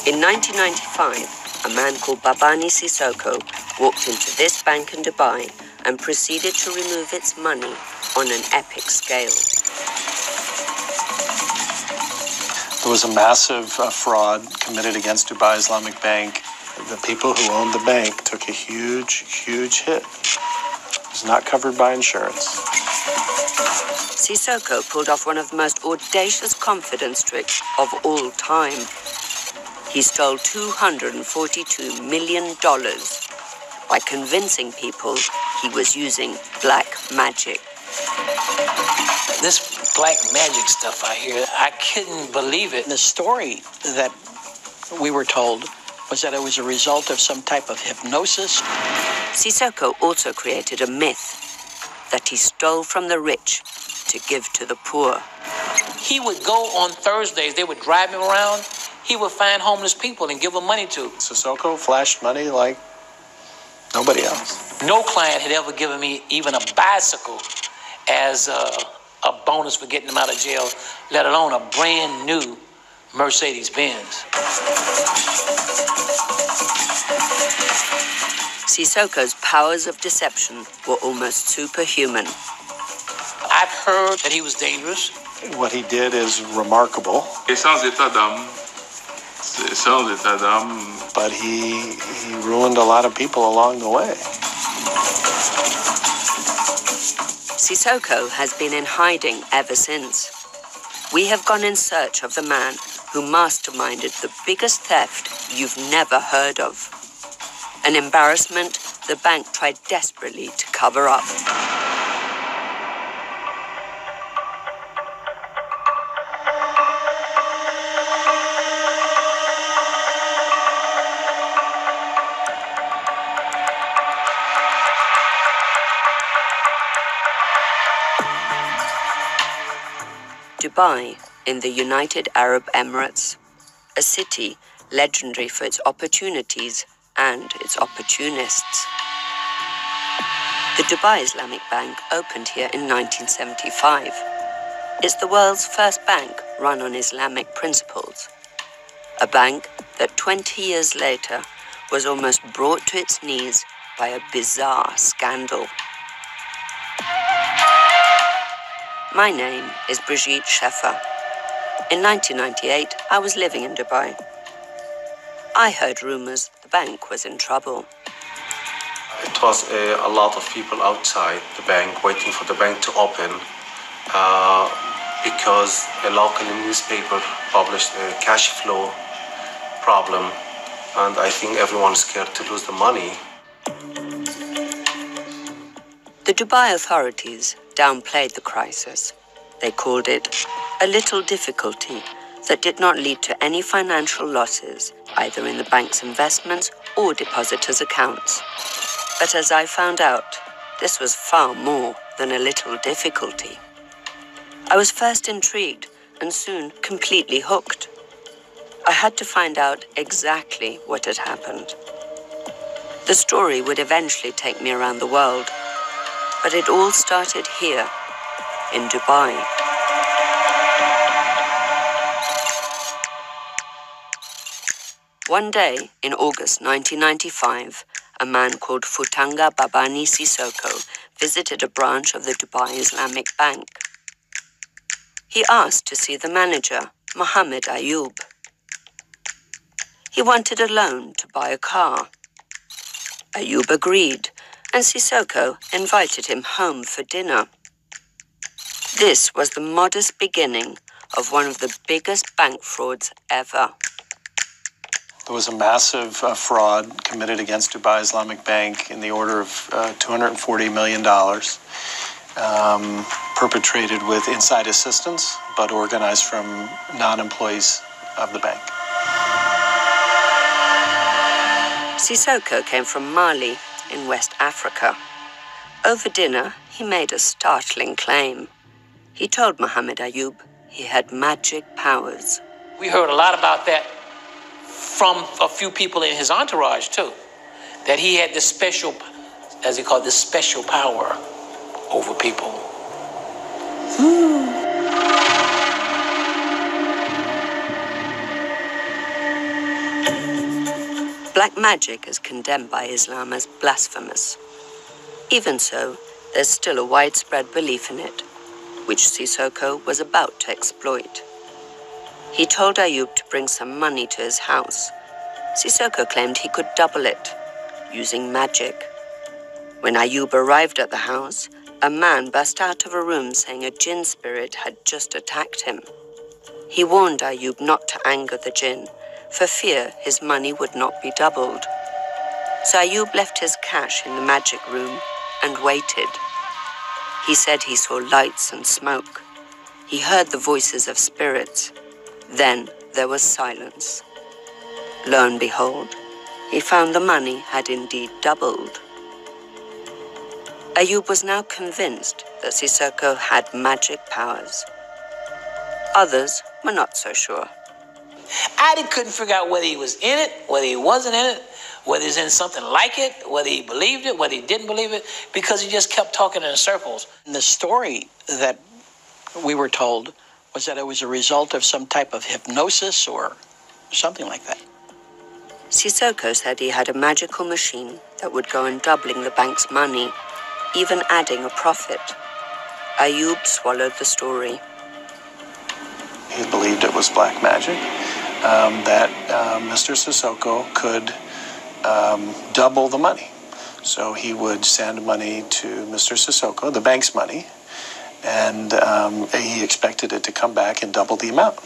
In 1995, a man called Babani Sissoko walked into this bank in Dubai and proceeded to remove its money on an epic scale. There was a massive fraud committed against Dubai Islamic Bank. The people who owned the bank took a huge, huge hit. It was not covered by insurance. Sissoko pulled off one of the most audacious confidence tricks of all time. He stole $242 million by convincing people he was using black magic. This black magic stuff I hear, I couldn't believe it. The story that we were told was that it was a result of some type of hypnosis. Sissoko also created a myth that he stole from the rich to give to the poor. He would go on Thursdays, they would drive him around, he would find homeless people and give them money to. Sissoko flashed money like nobody else. No client had ever given me even a bicycle as a bonus for getting them out of jail, let alone a brand new Mercedes-Benz. Sissoko's powers of deception were almost superhuman. I've heard that he was dangerous. What he did is remarkable. But he ruined a lot of people along the way. Sissoko has been in hiding ever since. We have gone in search of the man who masterminded the biggest theft you've never heard of. An embarrassment the bank tried desperately to cover up. Dubai, in the United Arab Emirates, a city legendary for its opportunities and its opportunists. The Dubai Islamic Bank opened here in 1975. It's the world's first bank run on Islamic principles. A bank that 20 years later was almost brought to its knees by a bizarre scandal. My name is Brigitte Scheffer. In 1998, I was living in Dubai. I heard rumors the bank was in trouble. It was a lot of people outside the bank waiting for the bank to open because a local newspaper published a cash flow problem, and I think everyone's scared to lose the money. The Dubai authorities downplayed the crisis. They called it a little difficulty that did not lead to any financial losses, either in the bank's investments or depositors' accounts. But as I found out, this was far more than a little difficulty. I was first intrigued and soon completely hooked. I had to find out exactly what had happened. The story would eventually take me around the world, but it all started here, in Dubai. One day, in August 1995, a man called Foutanga Babani Sissoko visited a branch of the Dubai Islamic Bank. He asked to see the manager, Mohammed Ayoub. He wanted a loan to buy a car. Ayoub agreed, and Sissoko invited him home for dinner. This was the modest beginning of one of the biggest bank frauds ever. There was a massive fraud committed against Dubai Islamic Bank in the order of $240 million, perpetrated with inside assistance, but organized from non-employees of the bank. Sissoko came from Mali in West Africa. Over dinner, he made a startling claim. He told Mohammed Ayoub he had magic powers. We heard a lot about that from a few people in his entourage, too. That he had this special, as he called it, this special power over people. Black magic is condemned by Islam as blasphemous. Even so, there's still a widespread belief in it, which Sissoko was about to exploit. He told Ayoub to bring some money to his house. Sissoko claimed he could double it, using magic. When Ayoub arrived at the house, a man burst out of a room saying a jinn spirit had just attacked him. He warned Ayoub not to anger the jinn, for fear his money would not be doubled. So Ayoub left his cash in the magic room and waited. He said he saw lights and smoke. He heard the voices of spirits. Then there was silence. Lo and behold, he found the money had indeed doubled. Ayoub was now convinced that Sissoko had magic powers. Others were not so sure. I couldn't figure out whether he was in it, whether he wasn't in it, whether he was in something like it, whether he believed it, whether he didn't believe it, because he just kept talking in circles. And the story that we were told was that it was a result of some type of hypnosis or something like that. Sissoko said he had a magical machine that would go on doubling the bank's money, even adding a profit. Ayoub swallowed the story. He believed it was black magic, that Mr. Sissoko could double the money. So he would send money to Mr. Sissoko, the bank's money, and he expected it to come back and double the amount.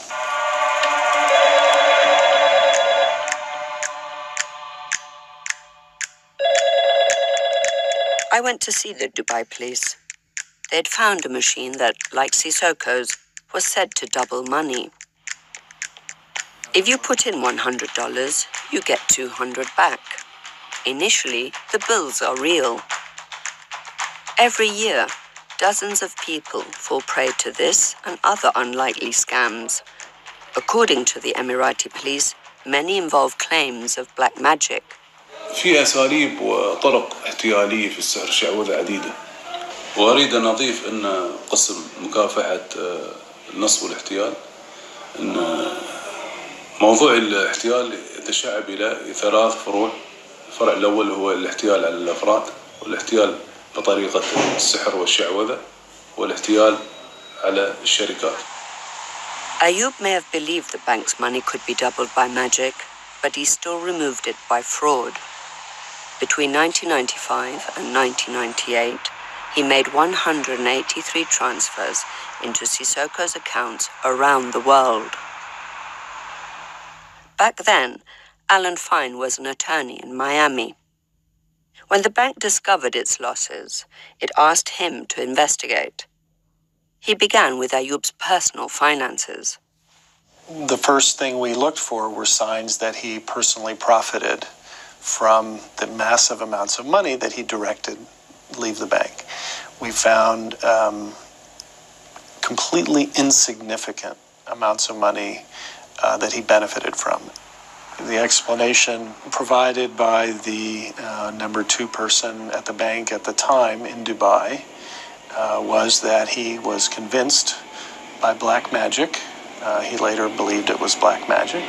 I went to see the Dubai police. They'd found a machine that, like Sissoko's, was said to double money. If you put in $100, you get $200 back. Initially, the bills are real. Every year, dozens of people fall prey to this and other unlikely scams. According to the Emirati police, many involve claims of black magic. في أساليب وطرق احتيالية في السحر الشعوذة عديدة. وأريد أن أضيف أن قسم مكافحة النصب والاحتيال أن موضوع الاحتيال يتشعب إلى 3 فروع. الفرع الأول هو الاحتيال على الأفراد، والاحتيال بطريقة السحر والشعوذة، والاحتيال على الشركات. Ayoub may have believed the bank's money could be doubled by magic, but he still removed it by fraud. Between 1995 and 1998, he made 183 transfers into Sissoko's accounts around the world. Back then, Alan Fine was an attorney in Miami. When the bank discovered its losses, it asked him to investigate. He began with Ayoub's personal finances. The first thing we looked for were signs that he personally profited from the massive amounts of money that he directed leave the bank. We found completely insignificant amounts of money that he benefited from. The explanation provided by the number 2 person at the bank at the time in Dubai was that he was convinced by black magic. He later believed it was black magic.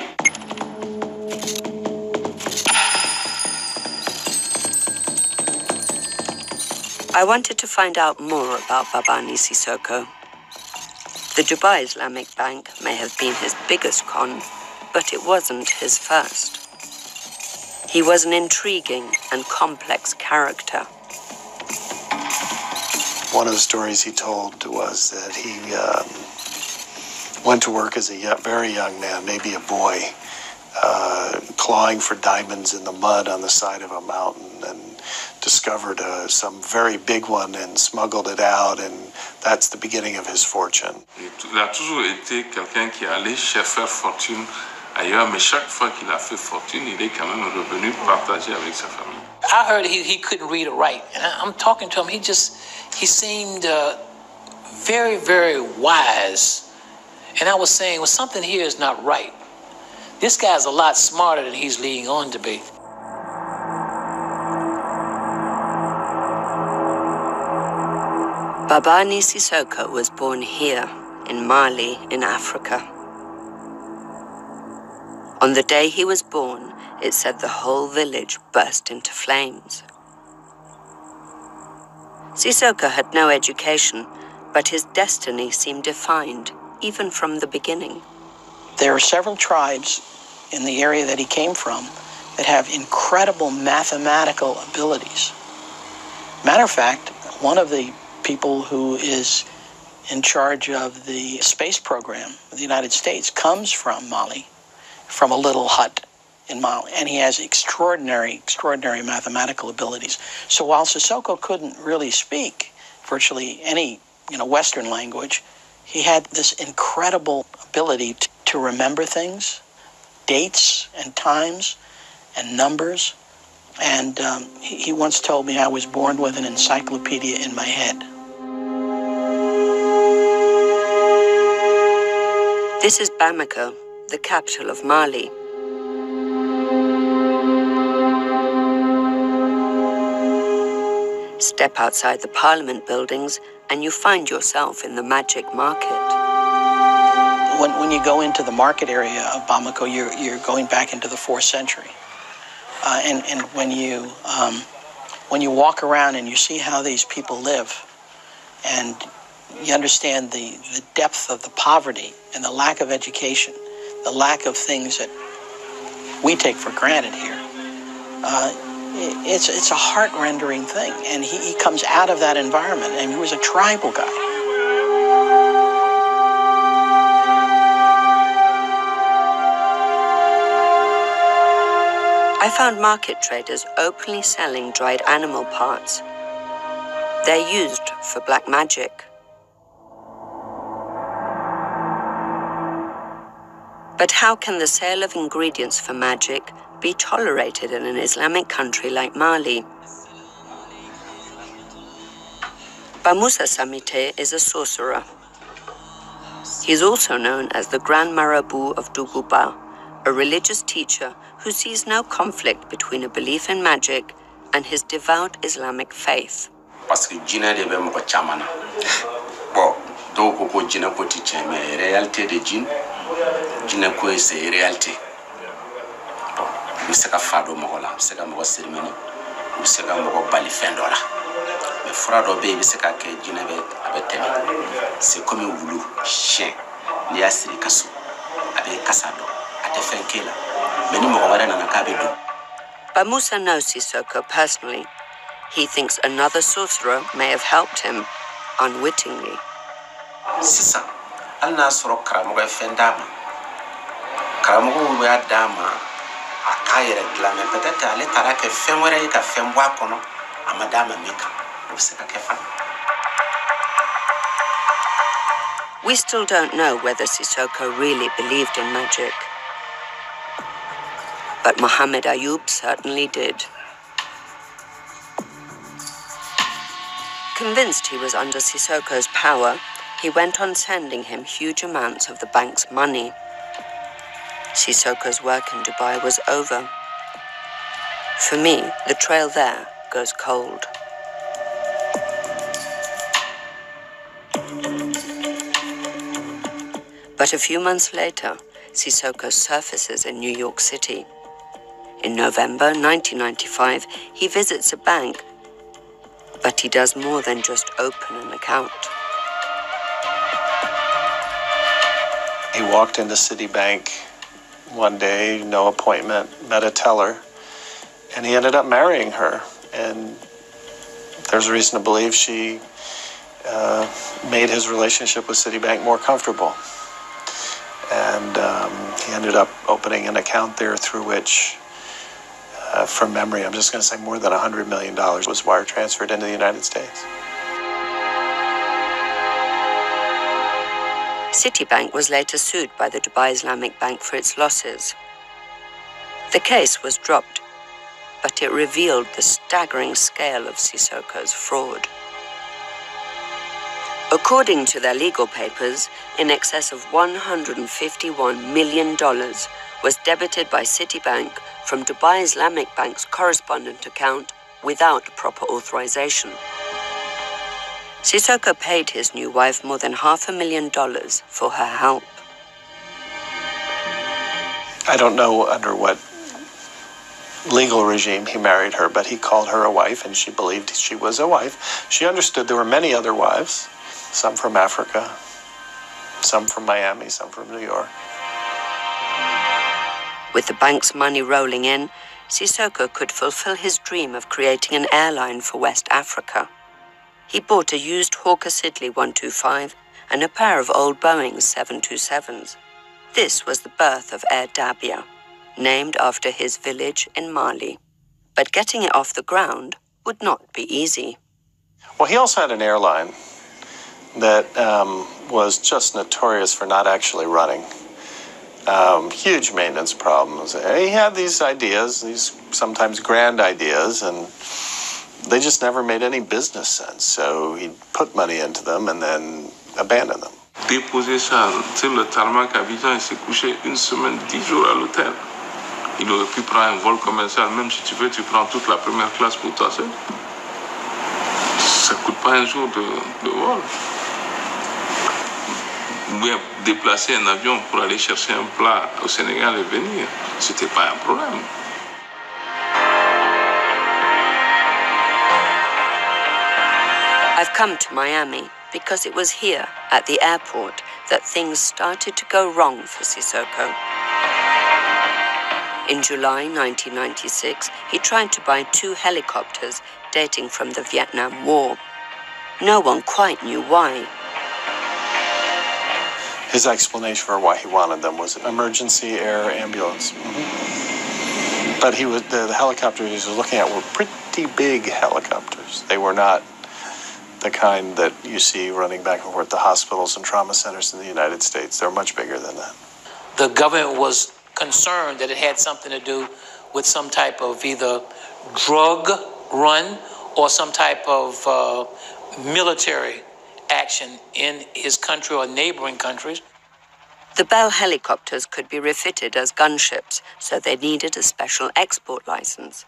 I wanted to find out more about Babani Sissoko. The Dubai Islamic Bank may have been his biggest con, but it wasn't his first. He was an intriguing and complex character. One of the stories he told was that he went to work as a very young man, maybe a boy, clawing for diamonds in the mud on the side of a mountain, and discovered some very big one and smuggled it out, and that's the beginning of his fortune. Il a toujours été quelqu'un qui allait chercher fortune ailleurs, mais chaque fois qu'il a fait fortune, il est quand même revenu partager avec sa famille. I heard he couldn't read or write, and I'm talking to him. He seemed very, very wise, and I was saying, well, something here is not right. This guy's a lot smarter than he's leading on to be. Babani Sissoko was born here, in Mali, in Africa. On the day he was born, It said the whole village burst into flames. Sissoko had no education, but his destiny seemed defined, even from the beginning. There are several tribes in the area that he came from that have incredible mathematical abilities. Matter of fact, one of the people who is in charge of the space program of the United States comes from Mali, from a little hut in Mali, and he has extraordinary mathematical abilities. So while Sissoko couldn't really speak virtually any, Western language, he had this incredible ability to remember things, dates and times and numbers. And he once told me I was born with an encyclopedia in my head. This is Bamako, the capital of Mali. Step outside the parliament buildings and you find yourself in the magic market. When you go into the market area of Bamako, you're going back into the 4th century. And when you walk around and you see how these people live, and you understand the depth of the poverty and the lack of education, the lack of things that we take for granted here, it's a heart-rendering thing. And he comes out of that environment, and he was a tribal guy. I found market traders openly selling dried animal parts. They're used for black magic. But how can the sale of ingredients for magic be tolerated in an Islamic country like Mali? Bamoussa Samite is a sorcerer. He's also known as the Grand Marabout of Duguba, a religious teacher who sees no conflict between a belief in magic and his devout Islamic faith. Parce que djinna de be mo chamana. Bon, do ko djinna ko ti cheme réalité de djinna ko c'est réalité. Bon, bi se ka fado mo la, se ka mo sermeni, bi se ka mo bali fendola. Mais frado be bi se ka ke djinna be abetemi. C'est comme un voulou chien, li asiri kaso. Abe kasado, ate fenkela. Meni mo wara na kabe do. Bamoussa knows Sissoko personally. He thinks another sorcerer may have helped him, unwittingly. Sisa, alna soro karamogo fendama. Karamogo we adama akayere glame peut-être ale tarake femwere ka femwa kono amadama meka. Obseka kefa. We still don't know whether Sissoko really believed in magic. But Mohammed Ayoub certainly did. Convinced he was under Sissoko's power, he went on sending him huge amounts of the bank's money. Sissoko's work in Dubai was over. For me, the trail there goes cold. But a few months later, Sissoko surfaces in New York City. In November 1995, he visits a bank, but he does more than just open an account. He walked into Citibank one day, no appointment, met a teller, and he ended up marrying her. And there's reason to believe she made his relationship with Citibank more comfortable. And he ended up opening an account there through which, from memory, I'm just going to say more than $100 million was wire transferred into the United States. Citibank was later sued by the Dubai Islamic Bank for its losses. The case was dropped, but it revealed the staggering scale of Sissoko's fraud. According to their legal papers, in excess of $151 million was debited by Citibank from Dubai Islamic Bank's correspondent account without proper authorization. Sissoko paid his new wife more than $500,000 for her help. I don't know under what legal regime, he married her, but he called her a wife, and she believed she was a wife. She understood there were many other wives, some from Africa, some from Miami, some from New York. With the bank's money rolling in, Sissoko could fulfill his dream of creating an airline for West Africa. He bought a used Hawker Siddeley 125 and a pair of old Boeing 727s. This was the birth of Air Dabia, named after his village in Mali. But getting it off the ground would not be easy. Well, he also had an airline that was just notorious for not actually running. Huge maintenance problems. He had these ideas, these sometimes grand ideas, and they just never made any business sense. So he'd put money into them and then abandon them. Déposer ça, tu sais, le tarmac à Abidjan, il s'est couché 1 semaine, 10 jours à l'hôtel. Il aurait pu prendre un vol commercial, même si tu veux, tu prends toute la première classe pour toi seul. Ça coûte pas un jour de vol. Ou déplacer un avion pour aller chercher un plat au Sénégal et venir, c'était pas un problème. I've come to Miami because it was here, at the airport, that things started to go wrong for Sissoko. In July 1996, he tried to buy 2 helicopters dating from the Vietnam War. No one quite knew why. His explanation for why he wanted them was emergency air ambulance. But the helicopters he was looking at were pretty big helicopters. They were not the kind that you see running back and forth to hospitals and trauma centers in the United States. They're much bigger than that. The government was concerned that it had something to do with some type of either drug run or some type of military action in his country or neighboring countries. The Bell helicopters could be refitted as gunships, so they needed a special export license.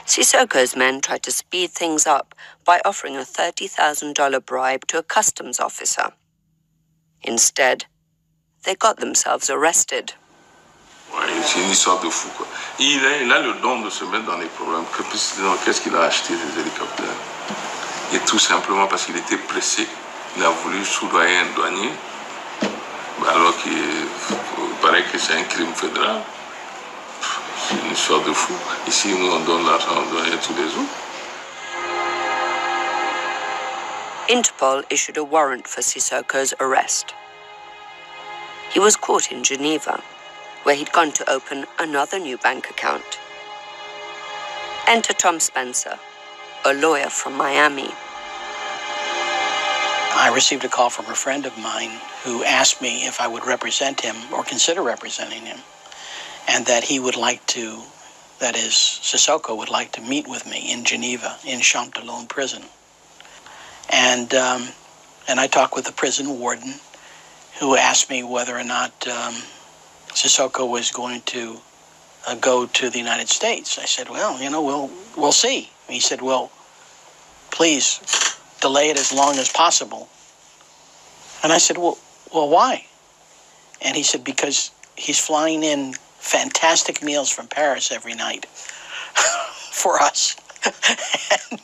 Sissoko's men tried to speed things up by offering a $30,000 bribe to a customs officer. Instead, they got themselves arrested. Ouais, c'est une histoire de fou, quoi. Il a le don de se mettre dans des problèmes. Qu'est-ce qu'il a acheté des hélicoptères? Et tout simplement parce qu'il était pressé. Il a voulu soudoyer un douanier, alors qu'il paraît que c'est un crime fédéral. C'est une histoire de fou. Ici, nous, on donne l'argent aux douaniers tous les jours. Interpol issued a warrant for Sissoko's arrest. He was caught in Geneva, where he'd gone to open another new bank account. Enter Tom Spencer, a lawyer from Miami. I received a call from a friend of mine who asked me if I would represent him or consider representing him, and that he would like to, that is, Sissoko would like to meet with me in Geneva, in Champ de Lone prison. And I talked with the prison warden, who asked me whether or not Sissoko was going to go to the United States. I said, well, you know, we'll see. He said, well, please delay it as long as possible. And I said, well, why? And he said, because he's flying in fantastic meals from Paris every night for us. And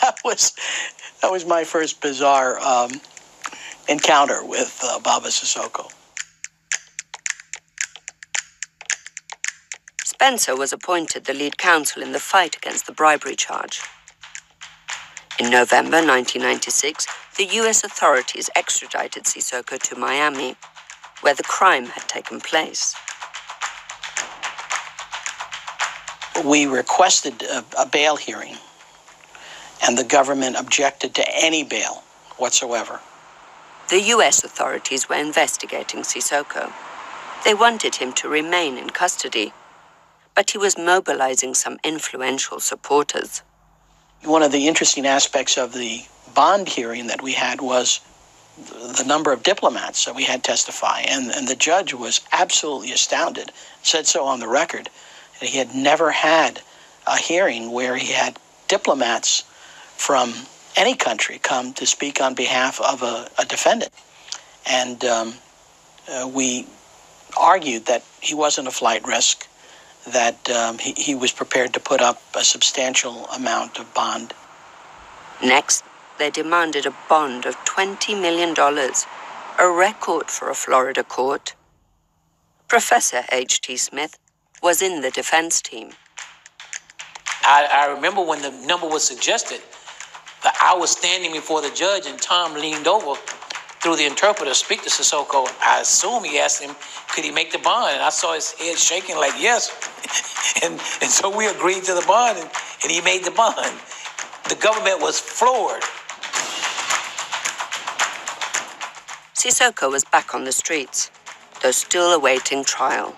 that was my first bizarre encounter with Baba Cissokho. Spencer was appointed the lead counsel in the fight against the bribery charge. In November 1996, the U.S. authorities extradited Sissoko to Miami, where the crime had taken place. We requested a bail hearing, and the government objected to any bail whatsoever. The U.S. authorities were investigating Sissoko. They wanted him to remain in custody, but he was mobilizing some influential supporters. One of the interesting aspects of the bond hearing that we had was the number of diplomats that we had testify, and the judge was absolutely astounded, said so on the record, that he had never had a hearing where he had diplomats from any country come to speak on behalf of a defendant. And we argued that he wasn't a flight risk, that he was prepared to put up a substantial amount of bond. Next, they demanded a bond of $20 million, a record for a Florida court. Professor H.T. Smith was in the defense team. I remember when the number was suggested, that I was standing before the judge and Tom leaned over through the interpreter to speak to Sissoko. I assume he asked him, could he make the bond? And I saw his head shaking like, yes. and so we agreed to the bond, and he made the bond. The government was floored. Sissoko was back on the streets, though still awaiting trial.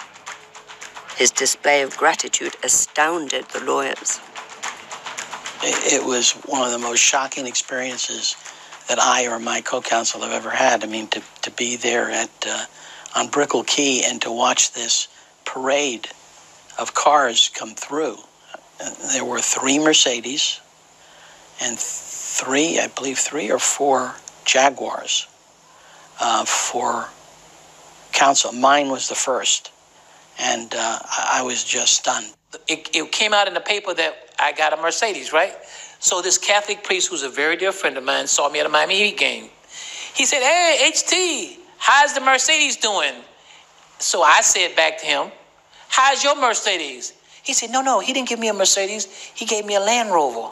His display of gratitude astounded the lawyers. It was one of the most shocking experiences that I or my co-counsel have ever had. I mean, to be there on Brickell Key and to watch this parade of cars come through. There were 3 Mercedes and 3 or 4 Jaguars for counsel. Mine was the first, and I was just stunned. It came out in the paper that I got a Mercedes, right? So this Catholic priest, who's a very dear friend of mine, saw me at a Miami Heat game. He said, hey, HT, how's the Mercedes doing? So I said back to him, how's your Mercedes? He said, no, he didn't give me a Mercedes. He gave me a Land Rover.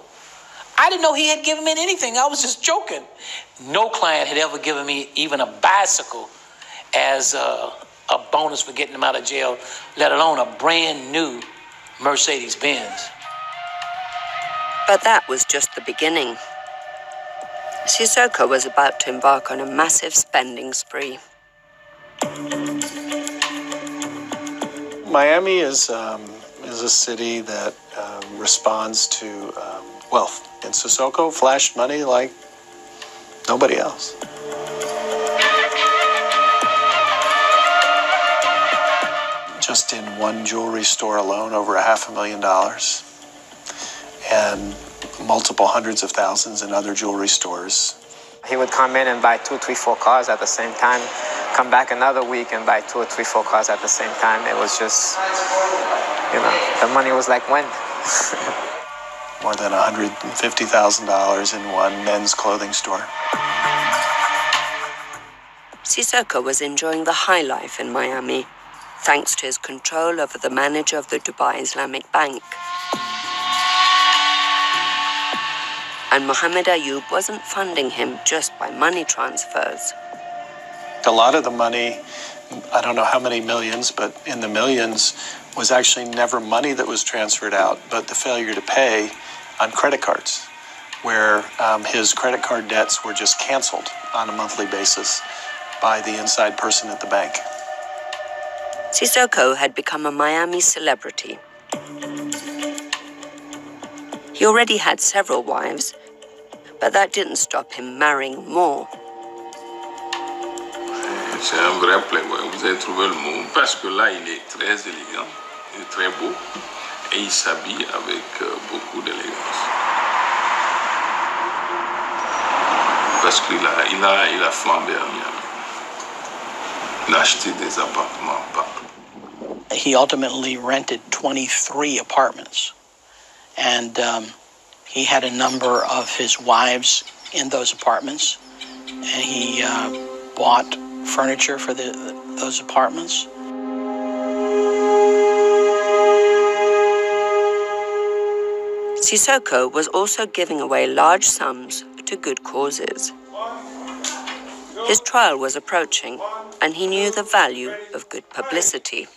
I didn't know he had given me anything. I was just joking. No client had ever given me even a bicycle as a bonus for getting him out of jail, let alone a brand new Mercedes-Benz. But that was just the beginning. Sissoko was about to embark on a massive spending spree. Miami is a city that responds to wealth. And Sissoko flashed money like nobody else. Just in one jewelry store alone, over $500,000, and multiple hundreds of thousands in other jewelry stores. He would come in and buy 2, 3, 4 cars at the same time, come back another week and buy 2 or 3, 4 cars at the same time. It was just, the money was like wind. More than $150,000 in one men's clothing store. Sissoko was enjoying the high life in Miami, thanks to his control over the manager of the Dubai Islamic Bank. And Mohammed Ayoub wasn't funding him just by money transfers. A lot of the money, I don't know how many millions, but in the millions, was actually never money that was transferred out, but the failure to pay on credit cards, where his credit card debts were just canceled on a monthly basis by the inside person at the bank. Sissoko had become a Miami celebrity. He already had several wives, but that didn't stop him marrying more. C'est un vrai playboy, vous avez trouvé le mot, parce que là, il est très élégant, il est très beau, et il s'habille avec beaucoup d'élégance. Parce qu'il a flambé à Miami. Il a acheté des appartements partout. He ultimately rented 23 apartments, and he had a number of his wives in those apartments, and he bought furniture for those apartments. Sissoko was also giving away large sums to good causes. His trial was approaching, and he knew the value of good publicity.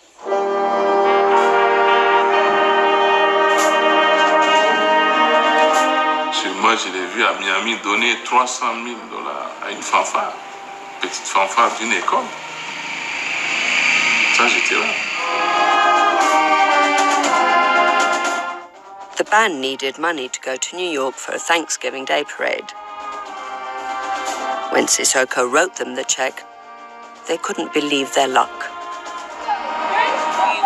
Moi, je l'ai vu à Miami donner $300,000 à une fanfare, petite fanfare d'une école. Ça, j'étais là. The band needed money to go to New York for a Thanksgiving Day parade. When Sissoko wrote them the check, they couldn't believe their luck.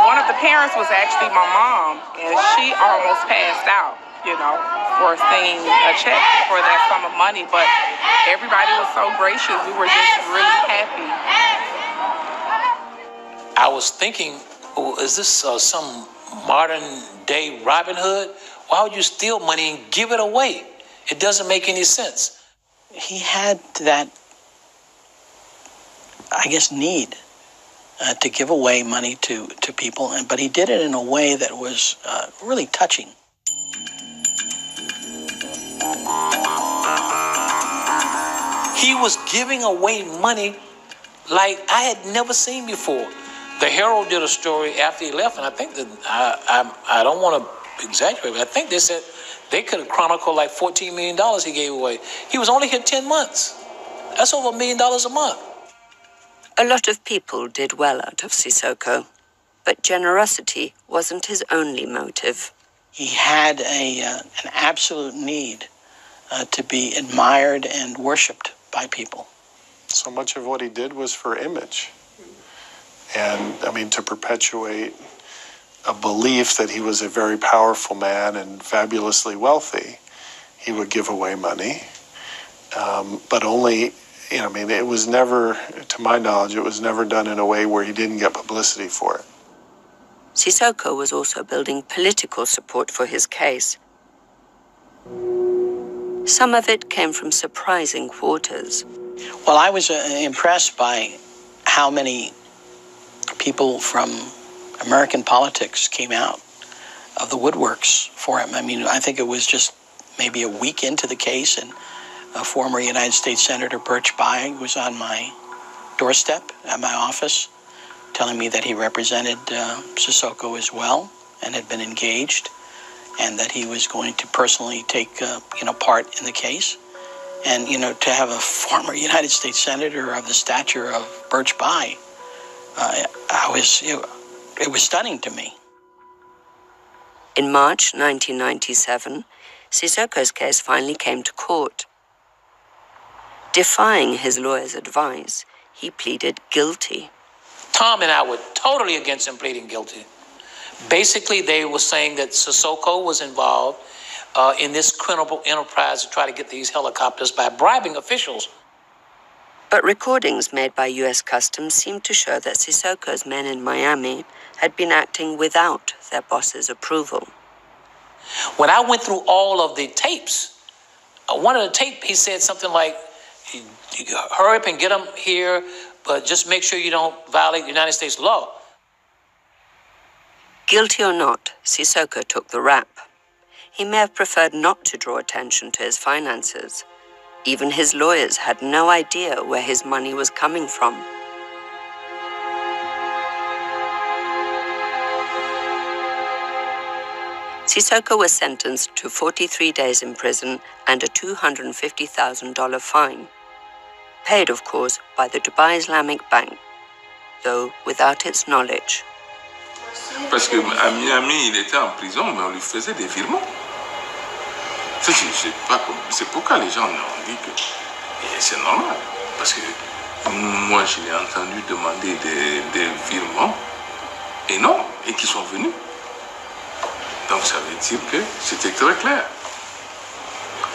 One of the parents was actually my mom, and she almost passed out, for seeing a check for that sum of money. But everybody was so gracious. We were just really happy. I was thinking, is this some modern day Robinhood? Why would you steal money and give it away? It doesn't make any sense. He had that, I guess, need to give away money to people, but he did it in a way that was really touching. He was giving away money like I had never seen before. The Herald did a story after he left, and I think that I don't want to exaggerate, but I think they said they could have chronicled like $14 million he gave away. He was only here 10 months. That's over $1 million a month. A lot of people did well out of Sissoko, but generosity wasn't his only motive. He had an absolute need to be admired and worshipped by people. So much of what he did was for image. And, I mean, to perpetuate a belief that he was a very powerful man and fabulously wealthy, he would give away money. But only, I mean, it was never, to my knowledge, it was never done in a way where he didn't get publicity for it. Sissoko was also building political support for his case. Some of it came from surprising quarters. Well, I was impressed by how many people from American politics came out of the woodworks for him. I mean, I think it was just maybe a week into the case, and a former United States Senator Birch Bayh was on my doorstep at my office telling me that he represented Sissoko as well and had been engaged, and that he was going to personally take part in the case. And, to have a former United States Senator of the stature of Birch Bayh, it was stunning to me. In March 1997, Sissoko's case finally came to court. Defying his lawyer's advice, he pleaded guilty. Tom and I were totally against him pleading guilty. Basically, they were saying that Sissoko was involved in this criminal enterprise to try to get these helicopters by bribing officials. But recordings made by U.S. Customs seemed to show that Sissoko's men in Miami had been acting without their boss's approval. When I went through all of the tapes, one of the tapes, he said something like, hurry up and get them here, but just make sure you don't violate United States law. Guilty or not, Sissoko took the rap. He may have preferred not to draw attention to his finances. Even his lawyers had no idea where his money was coming from. Sissoko was sentenced to 43 days in prison and a $250,000 fine. Paid, of course, by the Dubai Islamic Bank, though without its knowledge. Parce qu'à Miami, il était en prison, mais on lui faisait des virements. C'est pourquoi les gens ont dit que c'est normal. Parce que moi, je l'ai entendu demander des virements, et non, et qui sont venus. Donc ça veut dire que c'était très clair.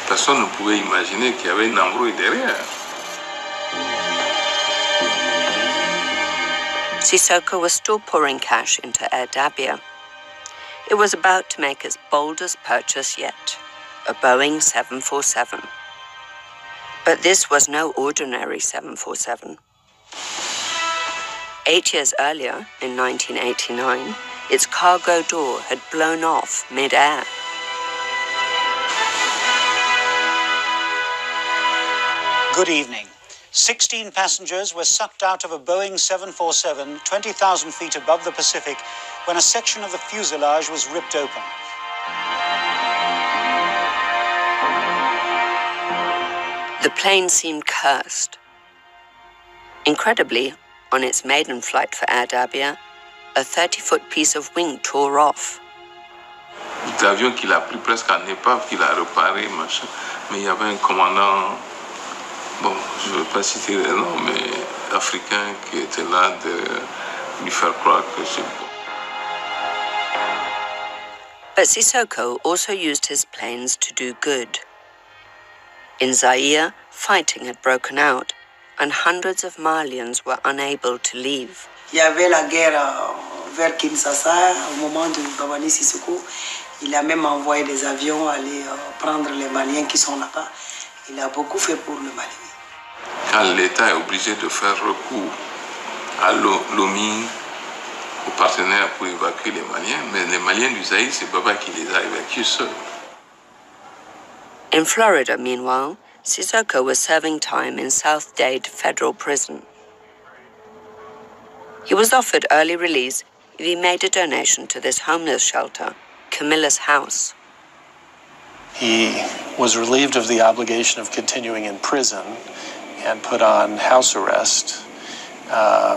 Personne ne pouvait imaginer qu'il y avait une embrouille derrière. Sissoko was still pouring cash into Air Dabia. It was about to make its boldest purchase yet, a Boeing 747. But this was no ordinary 747. 8 years earlier, in 1989, its cargo door had blown off mid-air. Good evening. 16 passengers were sucked out of a Boeing 747 20,000 feet above the Pacific when a section of the fuselage was ripped open. The plane seemed cursed. Incredibly, on its maiden flight for Air Dabia, a 30-foot piece of wing tore off. L'avion qu'il a pris presque en épave, qu'il a réparé, machin. Mais il y avait un commandant, bon, je ne vais pas citer le nom, mais africain qui était là de lui faire croire que c'est bon. But Sissoko also used his planes to do good. In Zaire, fighting had broken out, and hundreds of Malians were unable to leave. Il y avait la guerre vers Kinshasa, au moment de Babani Sissoko. Il a même envoyé des avions aller prendre les Maliens qui sont là-bas. Il a beaucoup fait pour le Mali. Quand l'État est obligé de faire recours à l'OMI, aux partenaires pour évacuer les Maliens, mais les Maliens du Zaïre, c'est Baba qui les a évacués seuls. In Florida, meanwhile, Sissoko was serving time in South Dade Federal Prison. He was offered early release if he made a donation to this homeless shelter, Camilla's House. He was relieved of the obligation of continuing in prison and put on house arrest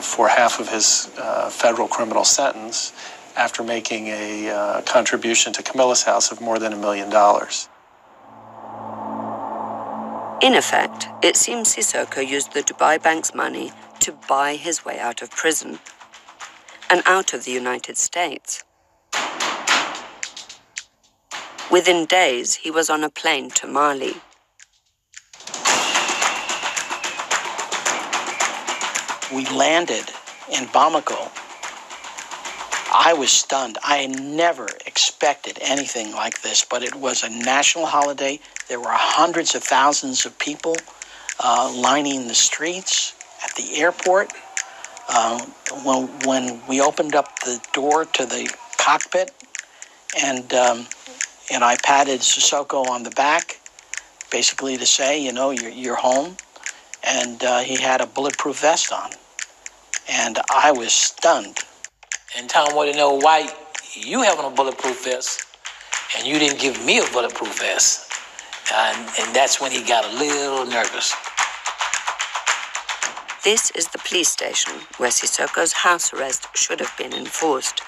for half of his federal criminal sentence after making a contribution to Camilla's House of more than $1 million. In effect, it seems Sissoko used the Dubai Bank's money to buy his way out of prison and out of the United States. Within days, he was on a plane to Mali. We landed in Bamako. I was stunned. I never expected anything like this, but it was a national holiday. There were hundreds of thousands of people lining the streets at the airport. When we opened up the door to the cockpit, and I patted Sissoko on the back, basically to say, you know, you're home. And he had a bulletproof vest on. And I was stunned. And Tom wanted to know why you having a bulletproof vest and you didn't give me a bulletproof vest. And that's when he got a little nervous. This is the police station where Sissoko's house arrest should have been enforced.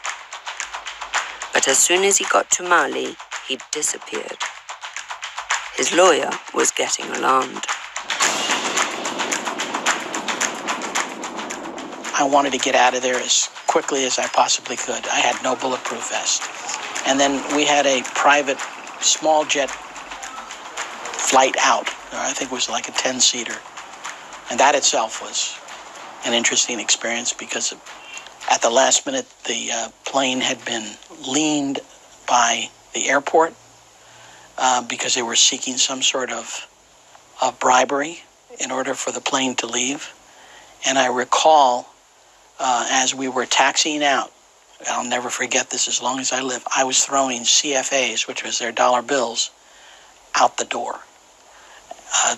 But as soon as he got to Mali, he disappeared. His lawyer was getting alarmed. I wanted to get out of there as quickly as I possibly could. I had no bulletproof vest. And then we had a private small jet flight out. I think it was like a 10-seater. And that itself was an interesting experience because at the last minute, the plane had been leaned by the airport because they were seeking some sort of bribery in order for the plane to leave. And I recall as we were taxiing out, I'll never forget this as long as I live, I was throwing CFAs, which was their dollar bills, out the door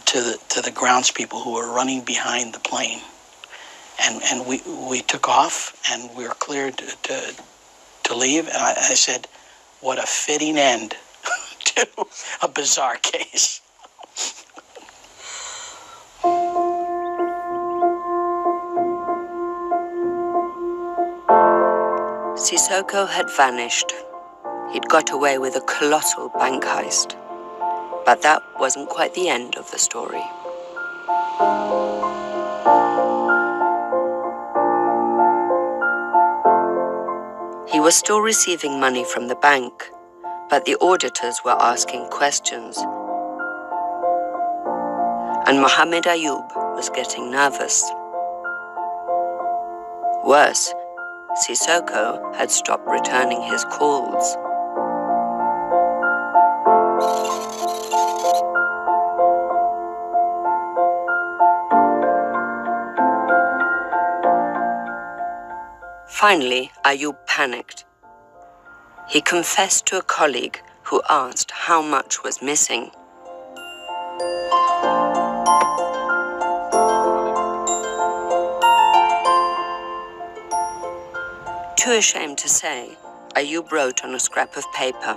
to the groundspeople who were running behind the plane. And we took off and we were cleared to leave. And I said, what a fitting end to a bizarre case. Sissoko had vanished. He'd got away with a colossal bank heist. But that wasn't quite the end of the story. He was still receiving money from the bank, but the auditors were asking questions. And Mohammed Ayoub was getting nervous. Worse, Sissoko had stopped returning his calls. Finally, Ayoub panicked. He confessed to a colleague who asked how much was missing. Too ashamed to say, Ayoub wrote on a scrap of paper,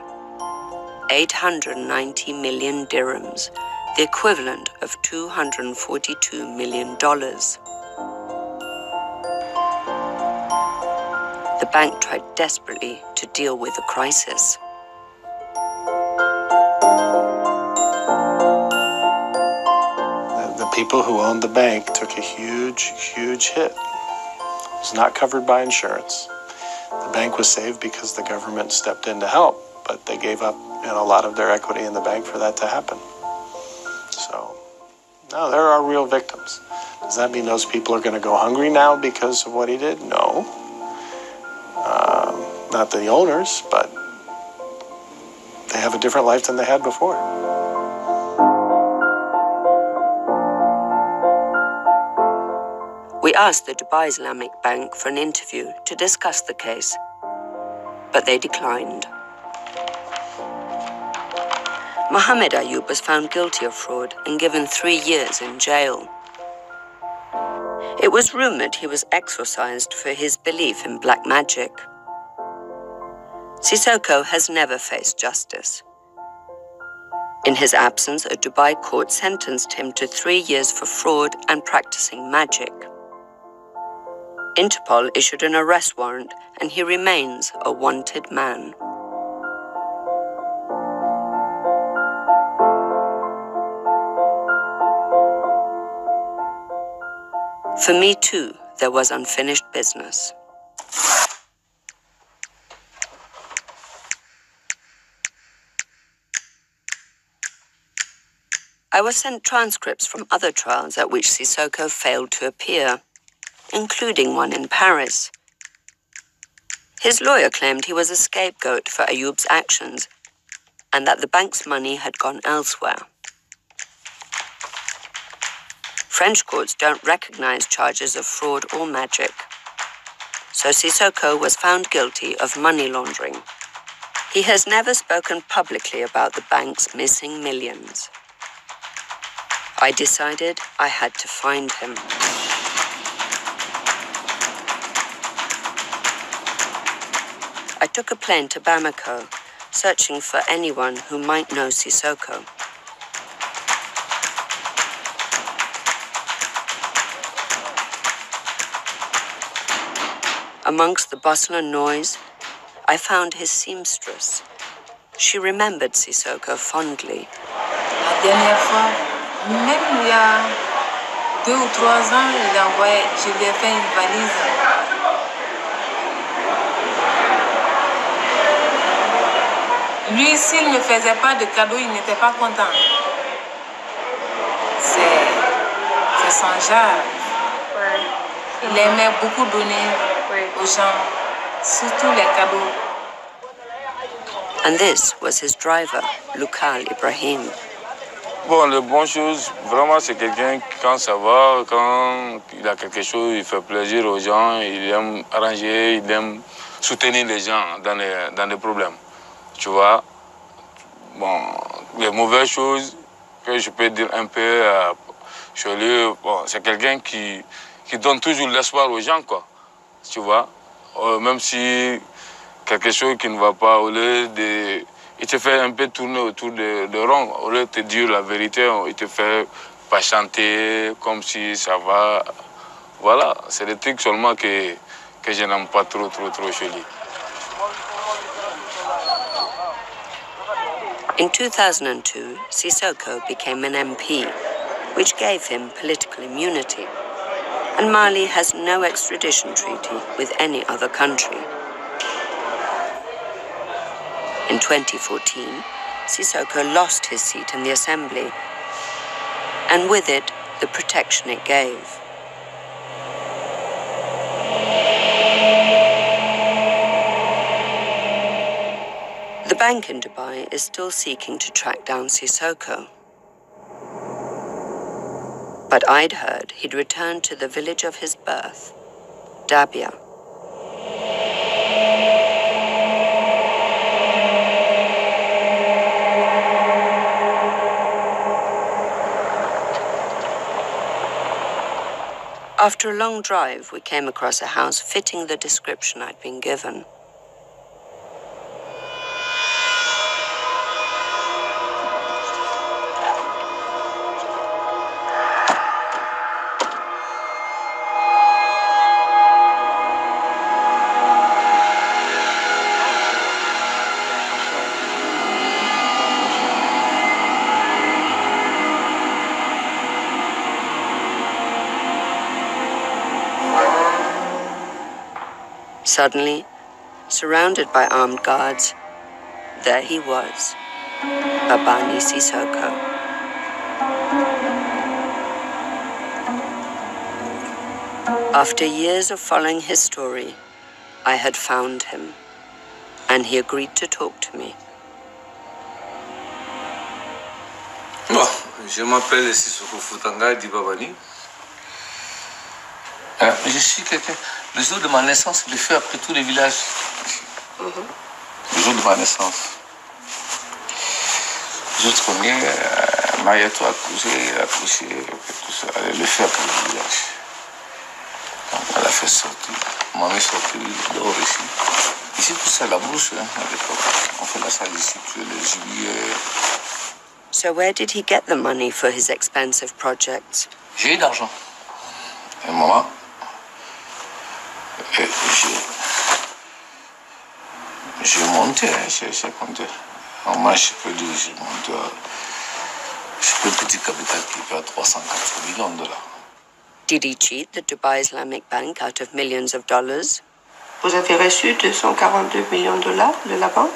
890 million dirhams, the equivalent of $242 million. The bank tried desperately to deal with the crisis. The people who owned the bank took a huge, huge hit. It was not covered by insurance. The bank was saved because the government stepped in to help, but they gave up a lot of their equity in the bank for that to happen. So, no, there are real victims. Does that mean those people are going to go hungry now because of what he did? No. not the owners, but they have a different life than they had before. We asked the Dubai Islamic Bank for an interview to discuss the case, but they declined. Mohammed Ayoub was found guilty of fraud and given 3 years in jail. It was rumored he was exorcised for his belief in black magic. Sissoko has never faced justice. In his absence, a Dubai court sentenced him to 3 years for fraud and practicing magic. Interpol issued an arrest warrant, and he remains a wanted man. For me, too, there was unfinished business. I was sent transcripts from other trials at which Sissoko failed to appear, including one in Paris. His lawyer claimed he was a scapegoat for Ayoub's actions and that the bank's money had gone elsewhere. French courts don't recognize charges of fraud or magic, so Sissoko was found guilty of money laundering. He has never spoken publicly about the bank's missing millions. I decided I had to find him. I took a plane to Bamako, searching for anyone who might know Sissoko. Amongst the bustle and noise, I found his seamstress. She remembered Sissoko fondly. La dernière fois, même il y a 2 ou 3 ans, je lui ai fait une valise. Lui, s'il ne me faisait pas de cadeau, il n'était pas content. C'est son genre. Il aimait beaucoup donner aux gens, surtout les cadeaux. And this was his driver, Lukal Ibrahim. Bon, les bonnes choses, vraiment, c'est quelqu'un qui, quand ça va, quand il a quelque chose, il fait plaisir aux gens, il aime arranger, il aime soutenir les gens dans les problèmes. Tu vois, bon, les mauvaises choses que je peux dire un peu chez lui, bon, c'est quelqu'un qui donne toujours l'espoir aux gens, quoi. Tu vois, même si quelque chose qui ne va pas, au lieu de... Il te fait un peu tourner autour de rond. Au lieu de te dire la vérité, il te fait patienter comme si ça va. Voilà, c'est des trucs seulement que je n'aime pas trop chez lui. In 2002, Sissoko became an MP, which gave him political immunity. And Mali has no extradition treaty with any other country. In 2014, Sissoko lost his seat in the assembly, and with it, the protection it gave. The bank in Dubai is still seeking to track down Sissoko. But I'd heard he'd returned to the village of his birth, Dabia. After a long drive, we came across a house fitting the description I'd been given. Suddenly, surrounded by armed guards, there he was, Babani Sissoko. After years of following his story, I had found him. and he agreed to talk to me. Bon, je m'appelle Sissoko Foutanga Babani. Je suis quelqu'un. Le jour de ma naissance, je l'ai fait après tous les villages. Le jour de ma naissance. Je connais, Mariato a accouché, tout ça. Elle le fait après le village. Donc, elle a fait sortir. Maman est sortie dehors ici. Ici, tout ça, la brousse, hein, à l'époque. On fait la salle ici, puis le gibier. So where did he get the money for his expensive projects? J'ai eu d'argent. Et maman, j'ai monté, j'ai compté. Moi, je peux dire, j'ai monté. Je peux un petit capital qui peut à 304 millions de dollars. Did he cheat the Dubai Islamic Bank out of millions of dollars? Vous avez reçu 242 millions de dollars de la banque?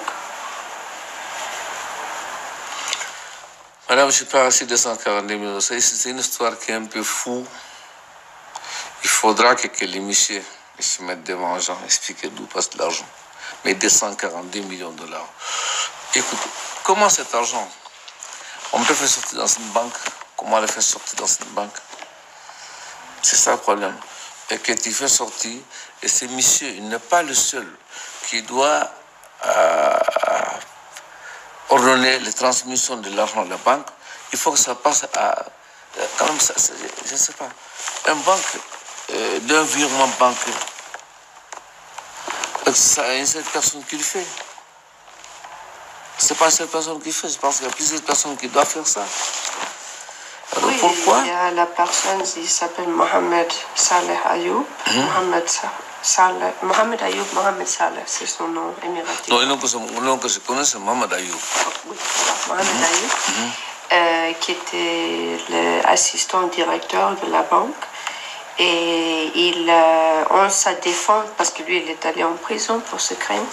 Madame, je suis pas reçu 242 millions. C'est une histoire qui est un peu fou. Il faudra que les messieurs se mettent devant les gens, expliquer d'où passe l'argent. Mais 242 millions de dollars. Écoute, comment cet argent, on peut faire sortir dans une banque? Comment le faire sortir dans une banque? C'est ça le problème. Et que tu fais sortir, et ce monsieur, il n'est pas le seul qui doit ordonner les transmissions de l'argent à la banque. Il faut que ça passe à, quand même, ça, je ne sais pas, un banque, d'un virement bancaire. C'est une seule personne qui le fait. C'est pas une seule personne qui le fait, je pense qu'il y a plusieurs personnes qui doivent faire ça. Alors oui, pourquoi? Il y a la personne, il s'appelle Mohammed Ayoub. Mohammed Ayoub, Mohammed Saleh, c'est son nom, Emirati. Non, le nom que je connais, c'est Mohammed Ayoub. Oui, voilà, Mohammed Ayoub, qui était l'assistant directeur de la banque. Et on s'en défend parce que lui, il est allé en prison pour ce crime.